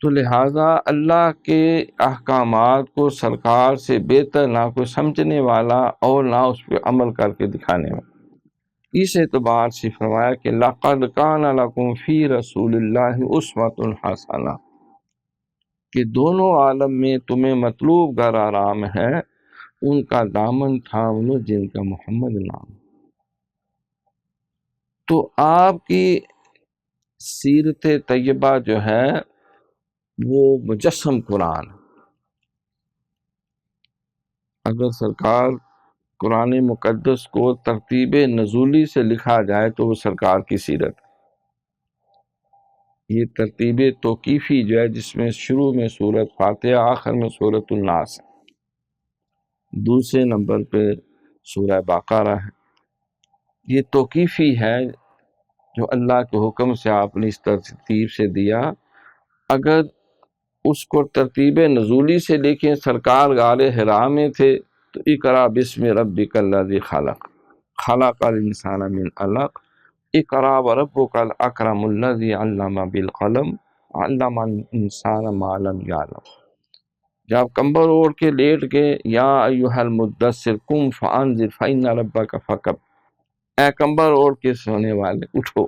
تو لہٰذا اللہ کے احکامات کو سرکار سے بہتر نہ کوئی سمجھنے والا اور نہ اس پہ عمل کر کے دکھانے والا۔ اس اعتبار سے فرمایا کہ لَقَدْ كَانَ لَكُمْ فِي رَسُولِ اللَّهِ أُسْوَةٌ حَسَنَةٌ، کہ دونوں عالم میں تمہیں مطلوب گر آرام ہے ان کا دامن تھام لو جن کا محمد نام۔ تو آپ کی سیرت طیبہ جو ہے وہ مجسم قرآن۔ اگر سرکار قرآن مقدس کو ترتیب نزولی سے لکھا جائے تو وہ سرکار کی سیرت۔ یہ ترتیب توقیفی جو ہے جس میں شروع میں سورۃ فاتحہ، آخر میں سورۃ الناس ہے، دوسرے نمبر پہ سورہ بقرہ ہے، یہ توقیفی ہے جو اللہ کے حکم سے آپ نے اس ترتیب سے دیا۔ اگر اس کو ترتیب نزولی سے لکھیں، سرکار غار حرا میں تھے تو اقرأ بسم ربک الذی خلق، خلق الانسان من علق، اقرأ وربک الاکرم الذی علم بالقلم، علم الانسان ما لم یعلم۔ جب کمبل اوڑھ کے لیٹ گئے، یا ایھا المدثر قم فانذر فإن ربک فکبر، اے کمبل اوڑھ کے سونے والے اٹھو،